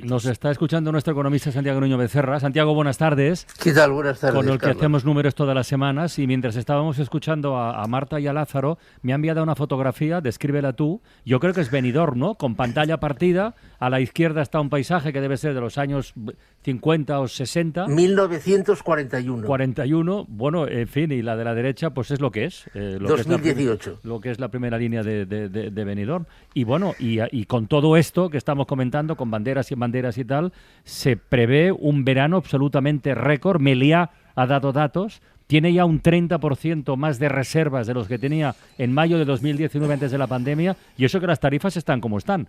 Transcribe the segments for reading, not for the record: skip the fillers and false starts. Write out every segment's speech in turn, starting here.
Nos está escuchando nuestro economista Santiago Nuño Becerra. Santiago, buenas tardes. ¿Qué tal? Buenas tardes, Con el que Carlos. hacemos números todas las semanas, y mientras estábamos escuchando a Marta y a Lázaro, me ha enviado una fotografía, descríbela tú. Yo creo que es Benidorm, ¿no? Con pantalla partida. A la izquierda está un paisaje que debe ser de los años 50 o 60. 1941. 41, bueno, en fin, y la de la derecha, pues es lo que es. 2018. Lo que es la primera línea de Benidorm. Y bueno, y con todo esto que estamos comentando, con banderas y tal, se prevé un verano absolutamente récord. Meliá ha dado datos. Tiene ya un 30% más de reservas de los que tenía en mayo de 2019 antes de la pandemia, y eso que las tarifas están como están.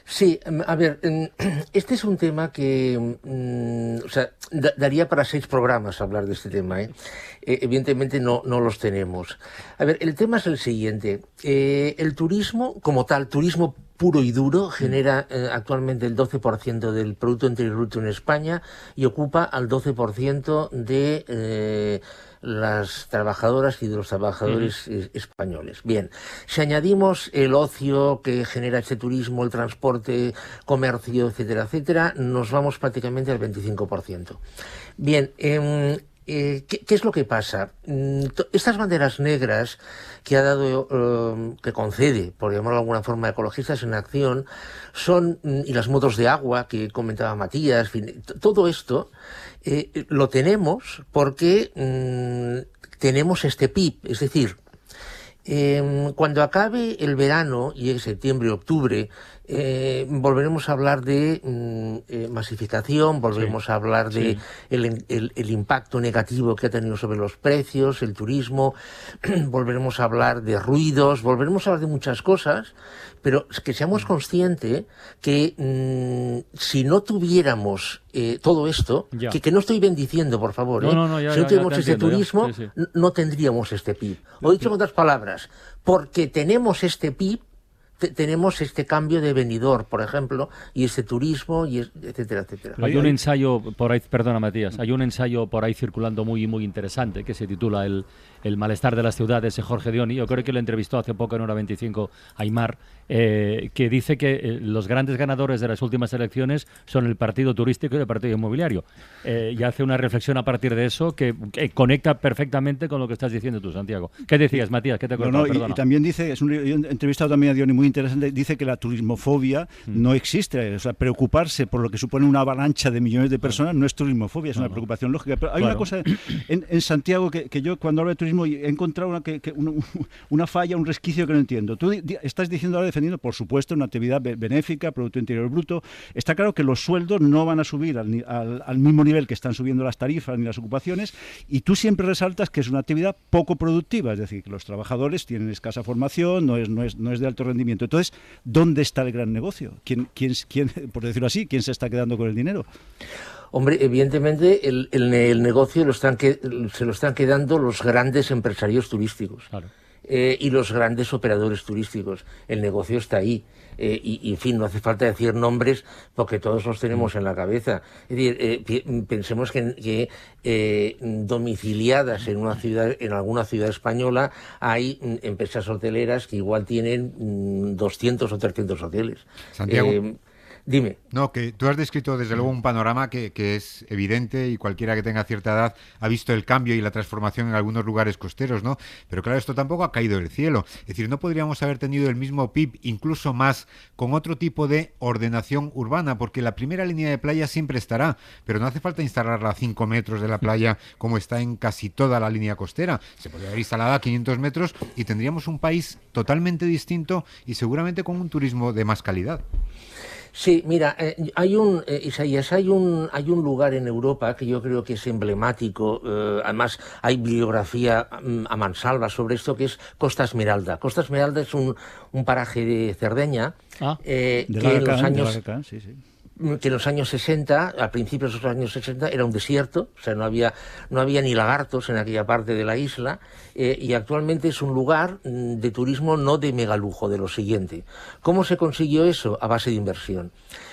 Sí, a ver, este es un tema que o sea, daría para 6 programas hablar de este tema, ¿eh? Evidentemente no los tenemos. A ver, el tema es el siguiente. El turismo, como tal, turismo puro y duro, genera actualmente el 12% del Producto Interior Bruto en España y ocupa al 12% de las trabajadoras y de los trabajadores españoles. Bien, si añadimos el ocio que genera este turismo, el transporte, comercio, etcétera, etcétera, nos vamos prácticamente al 25%. Bien, ¿qué es lo que pasa? Estas banderas negras que ha dado, que concede, por llamarlo de alguna forma, Ecologistas en Acción, son, y las motos de agua que comentaba Matías, en fin, todo esto lo tenemos porque tenemos este PIB, es decir, cuando acabe el verano, y en septiembre, octubre, volveremos a hablar de masificación, volveremos a hablar de el impacto negativo que ha tenido sobre los precios, el turismo, volveremos a hablar de ruidos, volveremos a hablar de muchas cosas, pero que seamos conscientes que si no tuviéramos todo esto, que no estoy bendiciendo, por favor, si no tuviéramos este turismo, no tendríamos este PIB. O dicho en otras palabras, porque tenemos este PIB, tenemos este cambio de Benidorm, por ejemplo, y este turismo, y etcétera, etcétera. Hay un ensayo por ahí, perdona Matías, hay un ensayo por ahí circulando muy interesante que se titula El malestar de las ciudades, de Jorge Dioni. Yo creo que lo entrevistó hace poco en Hora 25 Aymar, que dice que los grandes ganadores de las últimas elecciones son el partido turístico y el partido inmobiliario. Y hace una reflexión a partir de eso que conecta perfectamente con lo que estás diciendo tú, Santiago. ¿Qué decías, Matías? ¿Qué te cortaba? Y también dice, yo he entrevistado también a Dioni muy interesante, dice que la turismofobia no existe. O sea, preocuparse por lo que supone una avalancha de millones de personas no es turismofobia, es una preocupación lógica. Pero hay una cosa en Santiago que yo, cuando hablo de turismo, he encontrado una falla, un resquicio que no entiendo. Tú estás diciendo ahora, defendiendo, por supuesto, una actividad benéfica, Producto Interior Bruto. Está claro que los sueldos no van a subir al mismo nivel que están subiendo las tarifas ni las ocupaciones, y tú siempre resaltas que es una actividad poco productiva, es decir, que los trabajadores tienen escasa formación, no es de alto rendimiento. Entonces, ¿dónde está el gran negocio? ¿Quién, por decirlo así, quién se está quedando con el dinero? Hombre, evidentemente el negocio se lo están quedando los grandes empresarios turísticos. Claro. Y los grandes operadores turísticos. El negocio está ahí. Y en fin, no hace falta decir nombres porque todos los tenemos en la cabeza. Es decir, pensemos que domiciliadas en una ciudad, en alguna ciudad española, hay empresas hoteleras que igual tienen 200 o 300 hoteles. Santiago. Dime. No, que tú has descrito desde luego un panorama que es evidente, y cualquiera que tenga cierta edad ha visto el cambio y la transformación en algunos lugares costeros, ¿no? Pero claro, esto tampoco ha caído del cielo. Es decir, no podríamos haber tenido el mismo PIB, incluso más, con otro tipo de ordenación urbana, porque la primera línea de playa siempre estará, pero no hace falta instalarla a 5 metros de la playa como está en casi toda la línea costera. Se podría haber instalada a 500 metros y tendríamos un país totalmente distinto y seguramente con un turismo de más calidad. Sí, mira, Isaías, hay un lugar en Europa que yo creo que es emblemático, además hay bibliografía a mansalva sobre esto, que es Costa Esmeralda. Costa Esmeralda es un paraje de Cerdeña que en los años 60, a principios de los años 60, era un desierto, o sea, no había ni lagartos en aquella parte de la isla, y actualmente es un lugar de turismo no de megalujo, de lo siguiente. ¿Cómo se consiguió eso? A base de inversión.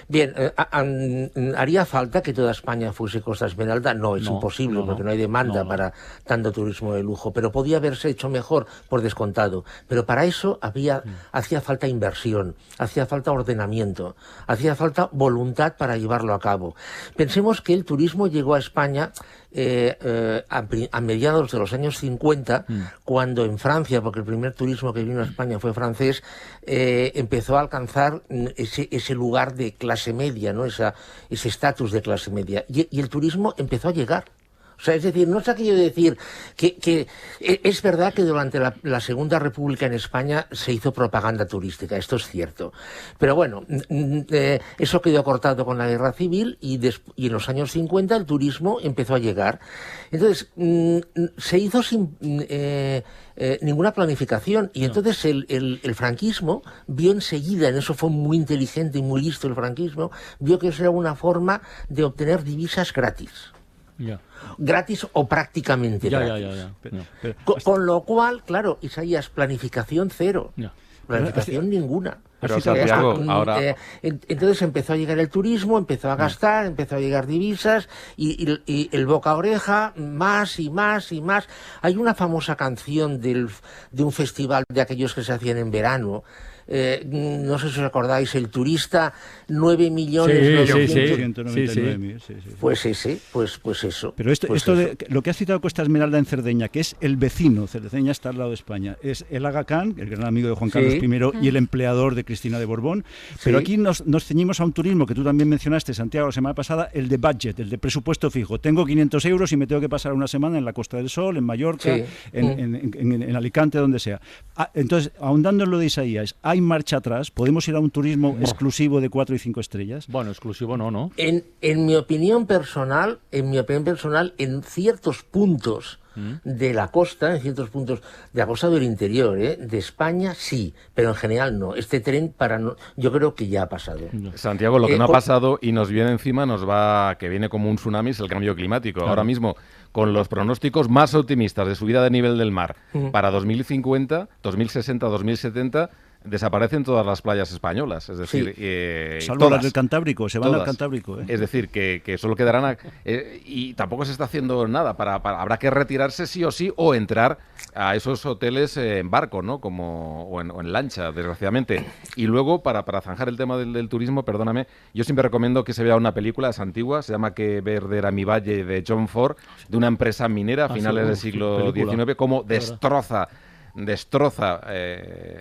Bien, ¿haría falta que toda España fuese Costa Esmeralda? No, es imposible, porque no hay demanda para tanto turismo de lujo, pero podía haberse hecho mejor, por descontado. Pero para eso hacía falta inversión, hacía falta ordenamiento, hacía falta voluntad para llevarlo a cabo. Pensemos que el turismo llegó a España a mediados de los años 50, cuando en Francia, porque el primer turismo que vino a España fue francés, empezó a alcanzar ese lugar de clase media, ¿no? Ese estatus de clase media. Y el turismo empezó a llegar. O sea, es decir, no es aquello de decir que es verdad que durante la Segunda República en España se hizo propaganda turística, esto es cierto. Pero bueno, eso quedó cortado con la Guerra Civil y en los años 50 el turismo empezó a llegar. Entonces, se hizo sin ninguna planificación y entonces el franquismo vio enseguida, en eso fue muy inteligente y muy listo el franquismo, vio que eso era una forma de obtener divisas gratis. Gratis o prácticamente gratis. Con lo cual, claro, Isaías, planificación cero. Planificación ninguna. Pero Santiago, ahora... entonces empezó a llegar el turismo, empezó a gastar, empezó a llegar divisas y el boca a oreja, más y más y más. Hay una famosa canción de un festival de aquellos que se hacían en verano. No sé si os acordáis, el turista, 9.999.000. Pues ese, pues eso. Pero esto de lo que ha citado Costa Esmeralda en Cerdeña, que es el vecino, Cerdeña está al lado de España, es el Aga Khan, el gran amigo de Juan Carlos I y el empleador de Cristina de Borbón. Pero aquí nos ceñimos a un turismo que tú también mencionaste, Santiago, la semana pasada, el de budget, el de presupuesto fijo. Tengo 500 euros y me tengo que pasar una semana en la Costa del Sol, en Mallorca, en Alicante, donde sea. Entonces, ahondando en lo de Isaías, ¿hay marcha atrás? ¿Podemos ir a un turismo exclusivo de 4 y 5 estrellas? Bueno, exclusivo no. En mi opinión personal, en ciertos puntos de la costa, en ciertos puntos de la costa del interior, de España, sí, pero en general no. Este tren yo creo que ya ha pasado. Santiago, lo que no ha pasado y nos viene encima, que viene como un tsunami, es el cambio climático. Claro. Ahora mismo, con los pronósticos más optimistas de subida de nivel del mar para 2050, 2060, 2070, desaparecen todas las playas españolas, es decir, salvo las del Cantábrico, se van al Cantábrico. Es decir, que solo quedarán y tampoco se está haciendo nada. Habrá que retirarse sí o sí o entrar a esos hoteles en barco, ¿no? O en lancha, desgraciadamente. Y luego, para zanjar el tema del turismo, perdóname, yo siempre recomiendo que se vea una película, es antigua, se llama Que verde era mi valle, de John Ford, de una empresa minera a finales del siglo XIX, cómo destroza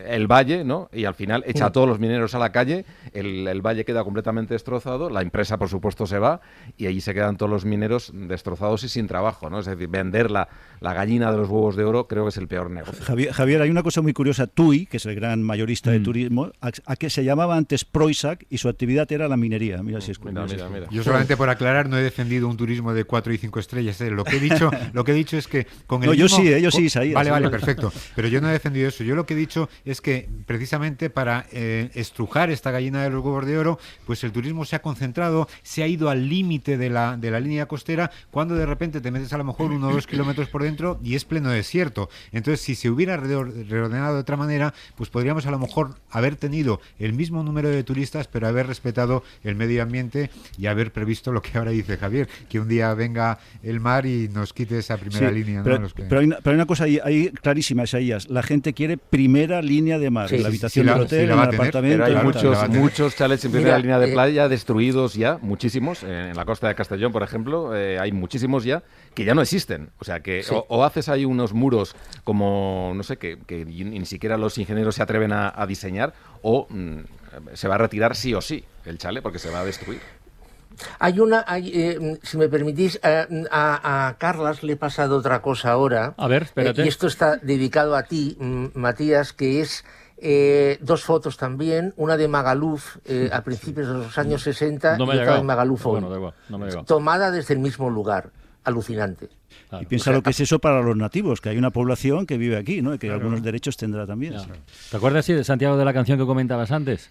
el valle, ¿no? Y al final echa a todos los mineros a la calle, el valle queda completamente destrozado, la empresa por supuesto se va y allí se quedan todos los mineros destrozados y sin trabajo, ¿no? Es decir, vender la gallina de los huevos de oro creo que es el peor negocio. Javier, hay una cosa muy curiosa. TUI, que es el gran mayorista de turismo, a que se llamaba antes Proisac y su actividad era la minería. Mira si es curioso. Mira. Yo solamente por aclarar, no he defendido un turismo de 4 y 5 estrellas. Lo que he dicho es que con el yo sí, Isaías. Vale, perfecto. Pero yo no he defendido eso. Yo lo que he dicho es que precisamente para estrujar esta gallina de los huevos de oro, pues el turismo se ha concentrado, se ha ido al límite de la línea costera, cuando de repente te metes a lo mejor 1 o 2 kilómetros por dentro y es pleno desierto. Entonces, si se hubiera reordenado de otra manera, pues podríamos a lo mejor haber tenido el mismo número de turistas, pero haber respetado el medio ambiente y haber previsto lo que ahora dice Javier, que un día venga el mar y nos quite esa primera línea. Pero, ¿no? pero hay una cosa ahí clarísima, Isaías. La gente quiere primera línea de mar, en la habitación del hotel, en el apartamento. Pero hay muchos chalets en primera línea de playa destruidos ya, muchísimos. En la costa de Castellón, por ejemplo, hay muchísimos ya que ya no existen. O sea, que o haces ahí unos muros como, no sé, que ni siquiera los ingenieros se atreven a diseñar, o se va a retirar sí o sí el chalet porque se va a destruir. Si me permitís, a Carlas le he pasado otra cosa ahora. A ver, espérate. Y esto está dedicado a ti, Matías, que es 2 fotos también, una de Magaluf a principios de los años 60 y otra de Magaluf hoy. Tomada desde el mismo lugar. Alucinante. Claro. Y piensa lo que es eso para los nativos, que hay una población que vive aquí, ¿no? Y que algunos derechos tendrá también. Claro. ¿Te acuerdas, Santiago, de la canción que comentabas antes?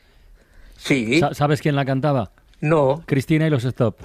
Sí. ¿Sabes quién la cantaba? No. Cristina y los Stop.